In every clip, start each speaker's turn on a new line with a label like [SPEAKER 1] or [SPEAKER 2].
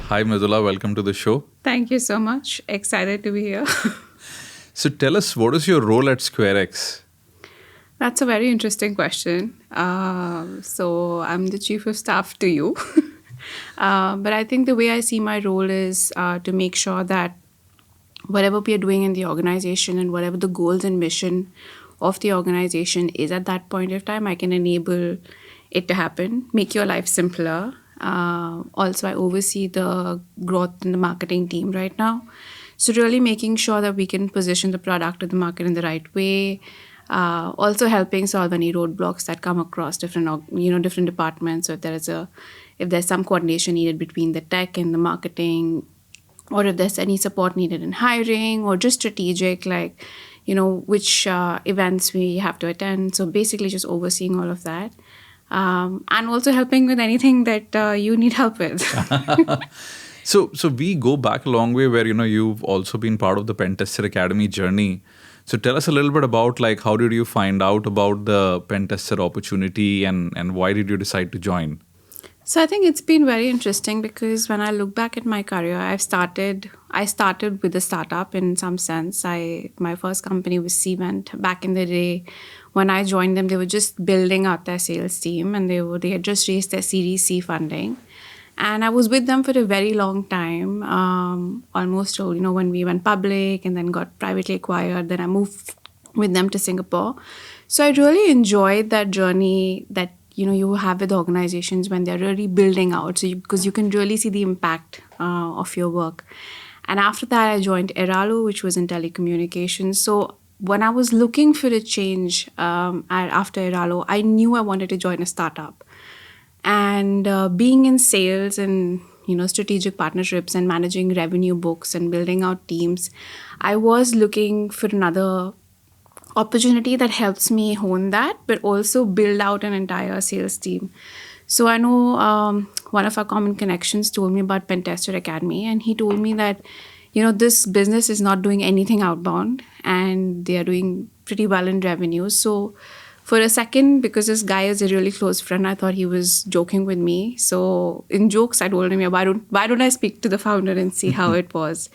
[SPEAKER 1] Hi, Mridula. Welcome to the show.
[SPEAKER 2] Thank you so much. Excited to be here.
[SPEAKER 1] So tell us, what is your role at SquareX?
[SPEAKER 2] That's a very interesting question. So I'm the Chief of Staff to you. But I think the way I see my role is to make sure that whatever we are doing in the organization and whatever the goals and mission of the organization is at that point of time, I can enable it to happen, make your life simpler. Also, I oversee the growth in the marketing team right now. So really making sure that we can position the product to the market in the right way. Also helping solve any roadblocks that come across different departments. So if there's some coordination needed between the tech and the marketing, or if there's any support needed in hiring or just strategic, which events we have to attend. So basically just overseeing all of that. And also helping with anything that you need help with.
[SPEAKER 1] So we go back a long way where, you've also been part of the Pentester Academy journey. So tell us a little bit about how did you find out about the Pentester opportunity and why did you decide to join?
[SPEAKER 2] So I think it's been very interesting because when I look back at my career, I started with a startup in some sense. My first company was Cement. Back in the day, when I joined them, they were just building out their sales team and they had just raised their Series C funding. And I was with them for a very long time, almost till, when we went public and then got privately acquired. Then I moved with them to Singapore. So I really enjoyed that journey that, you have with organizations when they're really building out. So because you can really see the impact of your work. And after that, I joined Eralu, which was in telecommunications. So when I was looking for a change after Eralu, I knew I wanted to join a startup. And being in sales and strategic partnerships and managing revenue books and building out teams, I was looking for another opportunity that helps me hone that, but also build out an entire sales team. So I know one of our common connections told me about Pentester Academy, and he told me that this business is not doing anything outbound and they are doing pretty well in revenue. So for a second, because this guy is a really close friend, I thought he was joking with me. So in jokes, I told him, why don't I speak to the founder and see how it was?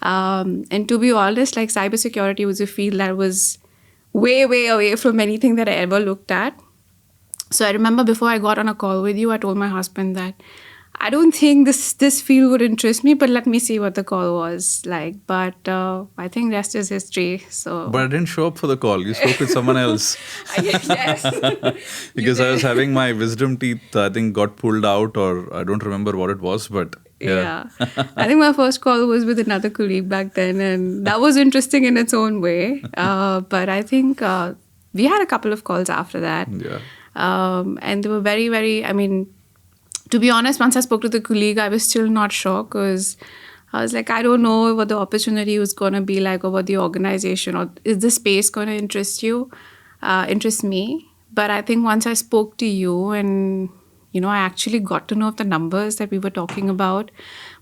[SPEAKER 2] And to be honest, cybersecurity was a field that was way, way away from anything that I ever looked at. So I remember before I got on a call with you, I told my husband that I don't think this field would interest me, but let me see what the call was like. But I think rest is history. So,
[SPEAKER 1] But I didn't show up for the call. You spoke with someone else.
[SPEAKER 2] Yes.
[SPEAKER 1] Because I was having my wisdom teeth, I think, got pulled out, or I don't remember what it was, but
[SPEAKER 2] yeah. I think my first call was with another colleague back then, and that was interesting in its own way. But I think we had a couple of calls after that.
[SPEAKER 1] Yeah.
[SPEAKER 2] And they were very, very, to be honest, once I spoke to the colleague, I was still not sure because I was like, I don't know what the opportunity was going to be like or what the organization or is the space going to interest me. But I think once I spoke to you and, I actually got to know the numbers that we were talking about,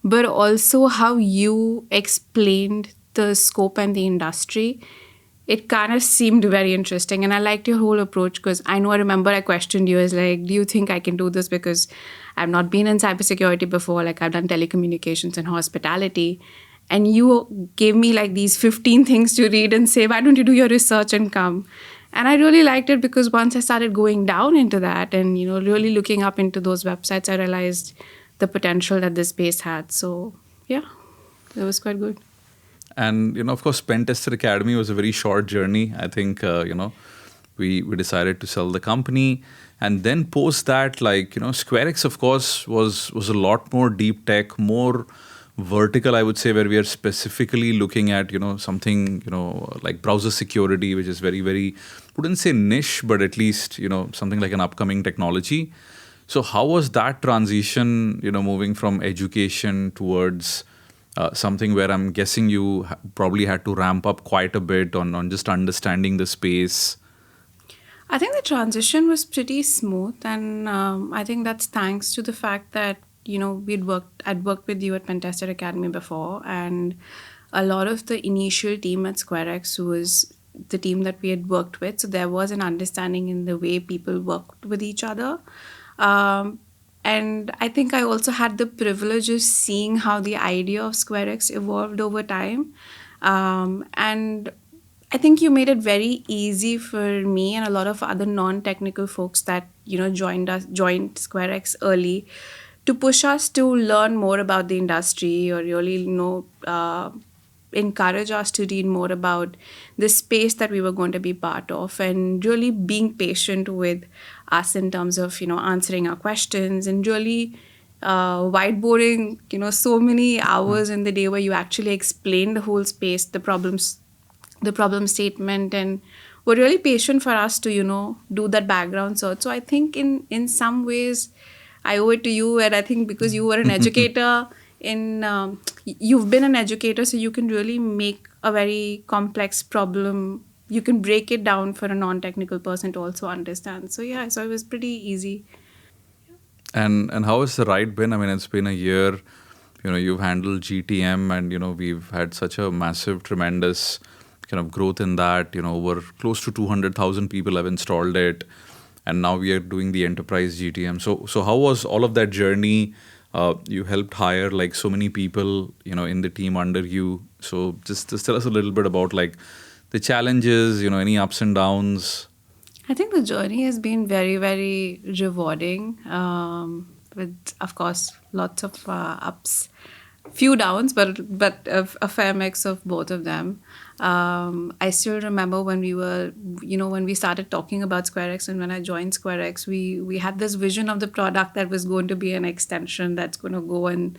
[SPEAKER 2] but also how you explained the scope and the industry. It kind of seemed very interesting. And I liked your whole approach because I remember I questioned you as do you think I can do this? Because I've not been in cybersecurity before. I've done telecommunications and hospitality. And you gave me these 15 things to read and say, why don't you do your research and come? And I really liked it because once I started going down into that and, really looking up into those websites, I realized the potential that this space had. So, yeah, it was quite good.
[SPEAKER 1] And, of course, Pentester Academy was a very short journey. I think, we decided to sell the company. And then post that, SquareX, of course, was a lot more deep tech, more vertical, I would say, where we are specifically looking at, something, like browser security, which is very, very, wouldn't say niche, but at least, something like an upcoming technology. So how was that transition, moving from education towards something where I'm guessing you probably had to ramp up quite a bit on just understanding the space?
[SPEAKER 2] I think the transition was pretty smooth, and I think that's thanks to the fact that I'd worked with you at Pentester Academy before, and a lot of the initial team at SquareX was the team that we had worked with. So there was an understanding in the way people worked with each other. And I think I also had the privilege of seeing how the idea of SquareX evolved over time. And I think you made it very easy for me and a lot of other non-technical folks that joined SquareX early to push us to learn more about the industry, or really encourage us to read more about the space that we were going to be part of, and really being patient with us in terms of answering our questions, and really whiteboarding so many hours in the day where you actually explain the whole space, the problem statement, and were really patient for us to do that background search. So I think in some ways I owe it to you, and I think because you were an educator in you've been an educator, so you can really make a very complex problem, you can break it down for a non-technical person to also understand. So yeah, so it was pretty easy.
[SPEAKER 1] And how has the ride been? I mean, it's been a year. You've handled GTM, and we've had such a massive, tremendous kind of growth in that. Over close to 200,000 people have installed it, and now we are doing the enterprise GTM. So how was all of that journey? You helped hire like so many people, in the team under you. So just tell us a little bit about like the challenges, any ups and downs.
[SPEAKER 2] I think the journey has been very, very rewarding, with, of course, lots of ups, few downs, but a fair mix of both of them. I still remember when we were, when we started talking about SquareX, and when I joined SquareX, we had this vision of the product that was going to be an extension that's going to go and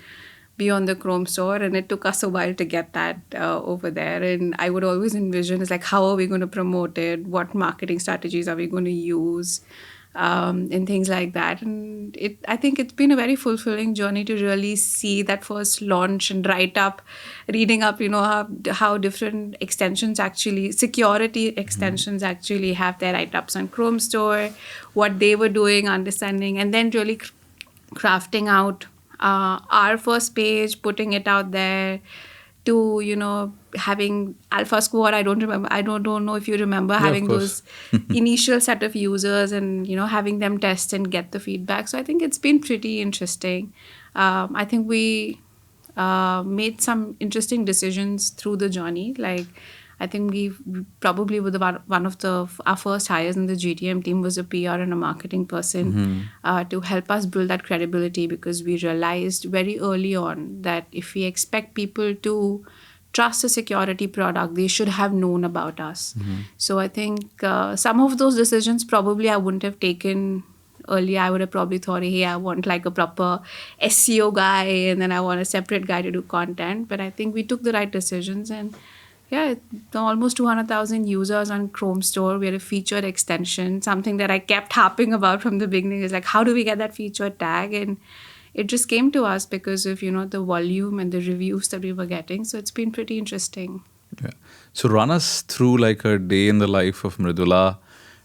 [SPEAKER 2] be on the Chrome store, and it took us a while to get that over there. And I would always envision is like, how are we going to promote it? What marketing strategies are we going to use? And things like that. And I think it's been a very fulfilling journey to really see that first launch and reading up, how different extensions actually, security extensions actually have their write-ups on Chrome store, what they were doing, understanding, and then really crafting out our first page, putting it out there, to having Alpha Squad. I don't know if you remember,
[SPEAKER 1] Yeah, of
[SPEAKER 2] having
[SPEAKER 1] course.
[SPEAKER 2] those initial set of users, and having them test and get the feedback. So I think it's been pretty interesting. I think we made some interesting decisions through the journey. Like, I think we probably were one of our first hires in the GTM team was a PR and a marketing person, to help us build that credibility, because we realized very early on that if we expect people to trust a security product, they should have known about us. So I think some of those decisions probably I wouldn't have taken earlier. I would have probably thought, hey, I want like a proper SEO guy, and then I want a separate guy to do content. But I think we took the right decisions, and yeah, almost 200,000 users on Chrome Store. We had a featured extension, something that I kept harping about from the beginning is like, how do we get that featured tag? And it just came to us because of, the volume and the reviews that we were getting. So it's been pretty interesting.
[SPEAKER 1] Yeah. So run us through like a day in the life of Mridula.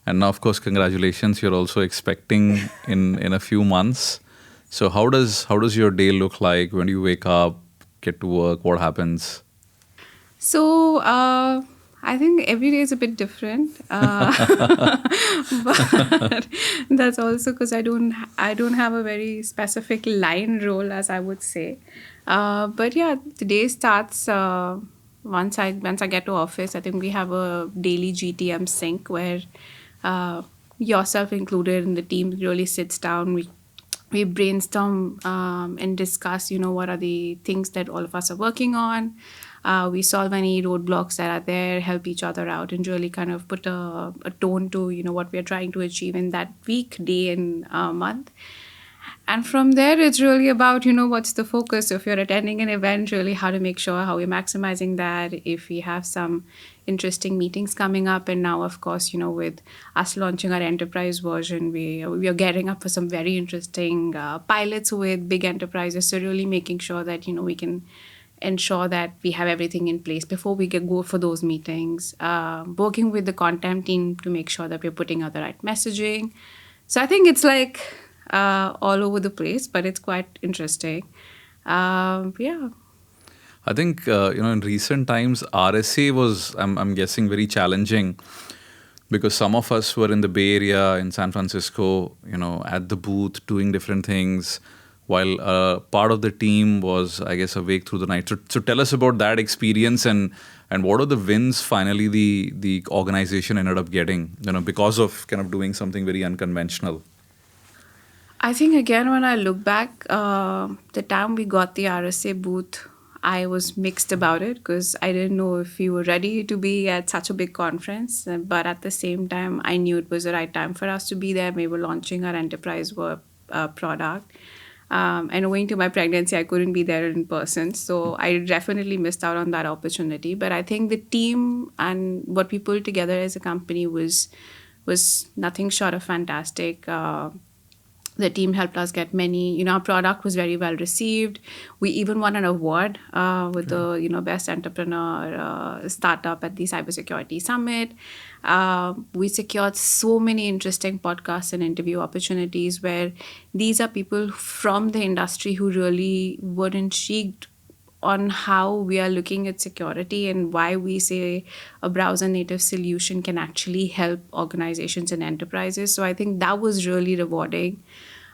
[SPEAKER 1] And now, of course, congratulations. You're also expecting in a few months. So how does your day look like? When do you wake up, get to work? What happens?
[SPEAKER 2] So I think every day is a bit different, but that's also because I don't have a very specific line role, as I would say. But yeah, the day starts once I get to office. I think we have a daily GTM sync where yourself included in the team really sits down. We brainstorm and discuss, what are the things that all of us are working on. We solve any roadblocks that are there, help each other out, and really kind of put a tone to, what we are trying to achieve in that week, day, and month. And from there, it's really about, what's the focus. If you're attending an event, really how to make sure how we're maximizing that. If we have some interesting meetings coming up, and now, of course, with us launching our enterprise version, we are gearing up for some very interesting pilots with big enterprises. So really making sure that, we can ensure that we have everything in place before we go for those meetings. Working with the content team to make sure that we're putting out the right messaging. So I think it's like all over the place, but it's quite interesting. Yeah.
[SPEAKER 1] I think in recent times RSA was, I'm guessing, very challenging. because some of us were in the Bay Area in San Francisco, at the booth doing different things, while part of the team was, I guess, awake through the night. So tell us about that experience, and what are the wins finally the organization ended up getting, because of kind of doing something very unconventional.
[SPEAKER 2] I think again, when I look back, the time we got the RSA booth, I was mixed about it because I didn't know if we were ready to be at such a big conference. But at the same time, I knew it was the right time for us to be there. We were launching our enterprise work product. And owing to my pregnancy, I couldn't be there in person. So I definitely missed out on that opportunity. But I think the team and what we pulled together as a company was nothing short of fantastic. The team helped us get many, our product was very well received. We even won an award with the, best entrepreneur startup at the Cybersecurity Summit. We secured so many interesting podcasts and interview opportunities where these are people from the industry who really were intrigued on how we are looking at security and why we say a browser native solution can actually help organizations and enterprises. So I think that was really rewarding.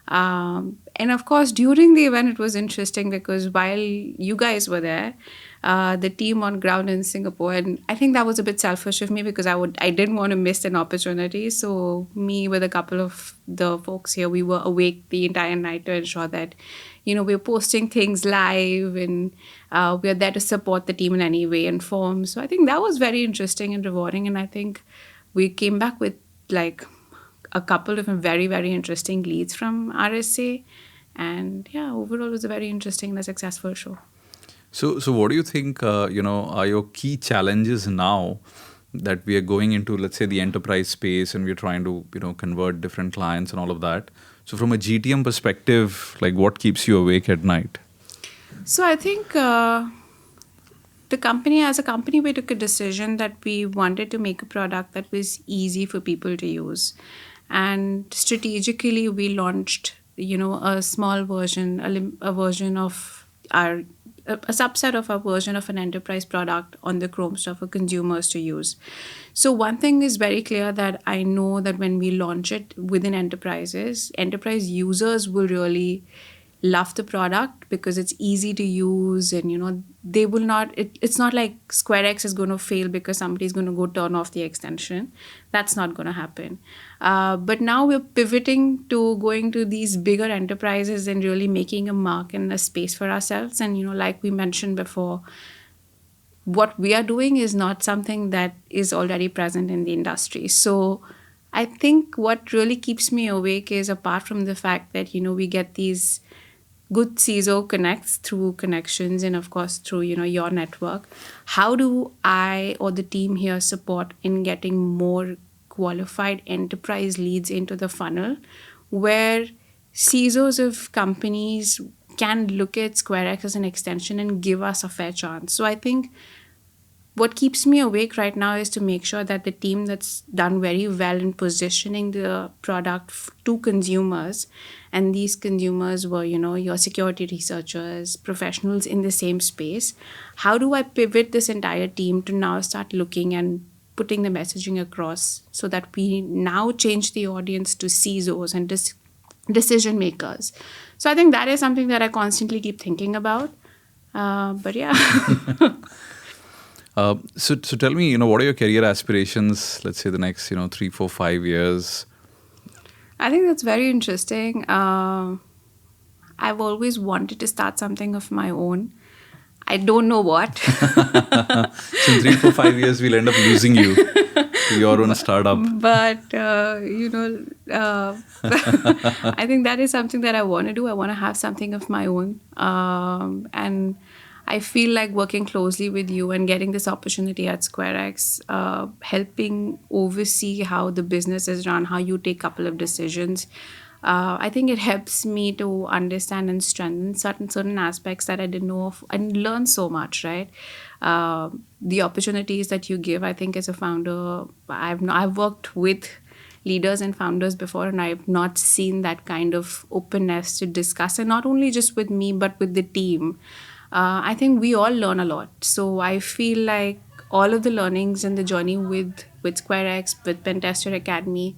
[SPEAKER 2] And of course, during the event, it was interesting because while you guys were there, the team on ground in Singapore, and I think that was a bit selfish of me because I didn't want to miss an opportunity. So me with a couple of the folks here, we were awake the entire night to ensure that, we're posting things live and we're there to support the team in any way and form. So I think that was very interesting and rewarding. And I think we came back with like a couple of very, very interesting leads from RSA. And yeah, overall it was a very interesting and a successful show.
[SPEAKER 1] So what do you think, are your key challenges now that we are going into, let's say, the enterprise space and we're trying to, convert different clients and all of that? So from a GTM perspective, like what keeps you awake at night?
[SPEAKER 2] So I think as a company, we took a decision that we wanted to make a product that was easy for people to use. And strategically, we launched, a small version, a version of a subset of our version of an enterprise product on the Chrome store for consumers to use. So one thing is very clear that I know that when we launch it within enterprises, enterprise users will really love the product because it's easy to use and, they will not, it's not like SquareX is going to fail because somebody's going to go turn off the extension. That's not going to happen. But now we're pivoting to going to these bigger enterprises and really making a mark and a space for ourselves. And, like we mentioned before, what we are doing is not something that is already present in the industry. So I think what really keeps me awake is apart from the fact that, we get these good CISO connects through connections and of course through, your network. How do I or the team here support in getting more qualified enterprise leads into the funnel where CISOs of companies can look at SquareX as an extension and give us a fair chance? So I think what keeps me awake right now is to make sure that the team that's done very well in positioning the product to consumers, and these consumers were, your security researchers, professionals in the same space. How do I pivot this entire team to now start looking and putting the messaging across so that we now change the audience to CISOs and decision makers? So I think that is something that I constantly keep thinking about. But yeah.
[SPEAKER 1] So tell me, what are your career aspirations, let's say the next, 3, 4, 5 years?
[SPEAKER 2] I think that's very interesting. I've always wanted to start something of my own. I don't know what.
[SPEAKER 1] So in 3, 4, 5 years, we'll end up losing you to your own startup.
[SPEAKER 2] But, I think that is something that I want to do. I want to have something of my own. And I feel like working closely with you and getting this opportunity at SquareX, helping oversee how the business is run, how you take a couple of decisions. I think it helps me to understand and strengthen certain aspects that I didn't know of and learn so much, right? The opportunities that you give, I think as a founder, I've worked with leaders and founders before, and I've not seen that kind of openness to discuss, and not only just with me, but with the team. I think we all learn a lot. So I feel like all of the learnings and the journey with SquareX, with Pentester Academy,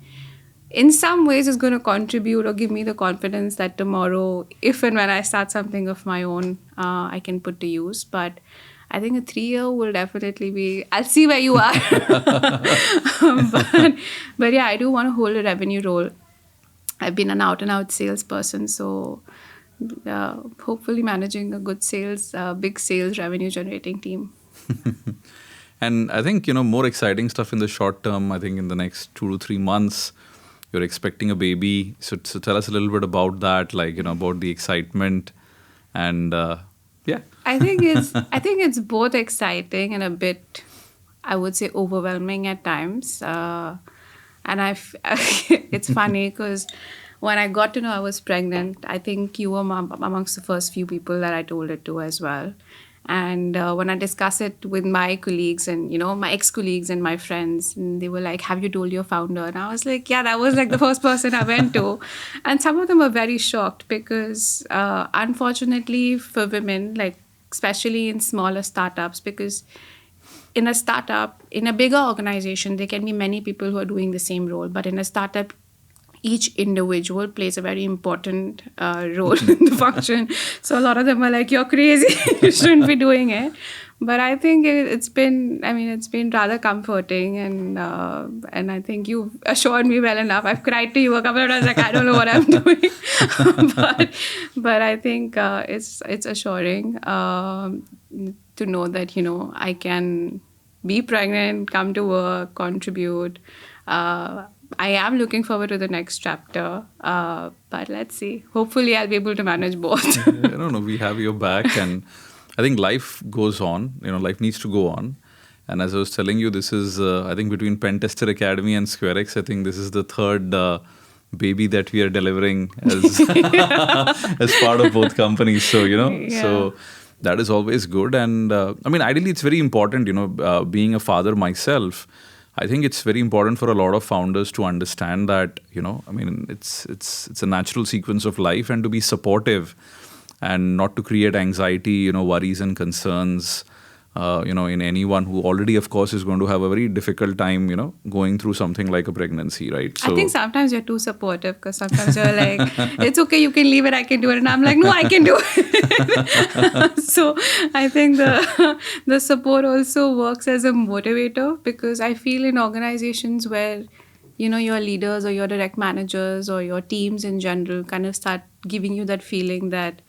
[SPEAKER 2] in some ways is going to contribute or give me the confidence that tomorrow, if and when I start something of my own, I can put to use. But I think a 3-year will definitely be, I'll see where you are. but yeah, I do want to hold a revenue role. I've been an out and out salesperson, so hopefully managing a good sales, big sales revenue generating team.
[SPEAKER 1] And I think, more exciting stuff in the short term. I think in the next 2 to 3 months, you're expecting a baby. So tell us a little bit about that, like, about the excitement and yeah.
[SPEAKER 2] I think it's both exciting and a bit, I would say, overwhelming at times. And it's funny because when I got to know I was pregnant, I think you were amongst the first few people that I told it to as well. And when I discuss it with my colleagues and, my ex-colleagues and my friends, and they were like, have you told your founder? And I was like, yeah, that was like the first person I went to. And some of them were very shocked because unfortunately for women, like especially in smaller startups, because in a startup, in a bigger organization, there can be many people who are doing the same role. But in a startup, each individual plays a very important role in the function. So a lot of them are like, you're crazy, you shouldn't be doing it. But I think it's been rather comforting, and I think you've assured me well enough. I've cried to you a couple of times, like, I don't know what I'm doing. but I think it's assuring to know that, I can be pregnant, come to work, contribute. I am looking forward to the next chapter, but let's see. Hopefully, I'll be able to manage both.
[SPEAKER 1] I don't know. We have your back, and I think life goes on. Life needs to go on. And as I was telling you, this is, I think, between Pentester Academy and SquareX, I think this is the third baby that we are delivering as as part of both companies. So, so that is always good. And ideally, it's very important, being a father myself, I think it's very important for a lot of founders to understand that, it's a natural sequence of life, and to be supportive and not to create anxiety, worries and concerns, in anyone who already, of course, is going to have a very difficult time, going through something like a pregnancy, right?
[SPEAKER 2] So I think sometimes you're too supportive, because sometimes you're like, it's okay, you can leave it, I can do it. And I'm like, no, I can do it. So I think the support also works as a motivator, because I feel in organizations where, your leaders or your direct managers or your teams in general kind of start giving you that feeling that,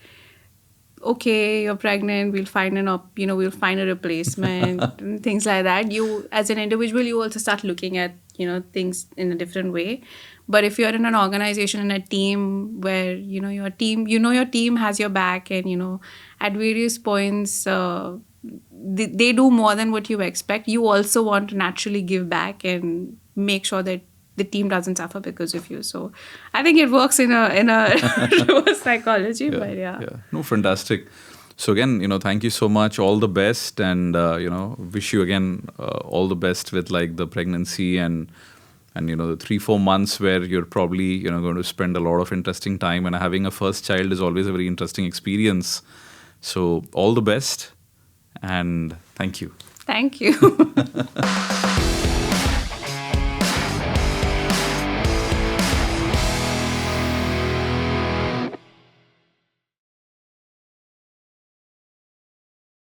[SPEAKER 2] okay, you're pregnant, we'll find we'll find a replacement and things like that. You, as an individual, you also start looking at, things in a different way. But if you're in an organization and a team where, your team has your back, and, at various points, they do more than what you expect, you also want to naturally give back and make sure that the team doesn't suffer because of you. So I think it works in a reverse psychology. But yeah.
[SPEAKER 1] No, fantastic. So again, thank you so much. All the best, and wish you again all the best with like the pregnancy and the 3-4 months where you're probably going to spend a lot of interesting time. And having a first child is always a very interesting experience. So all the best, and thank you.
[SPEAKER 2] Thank you.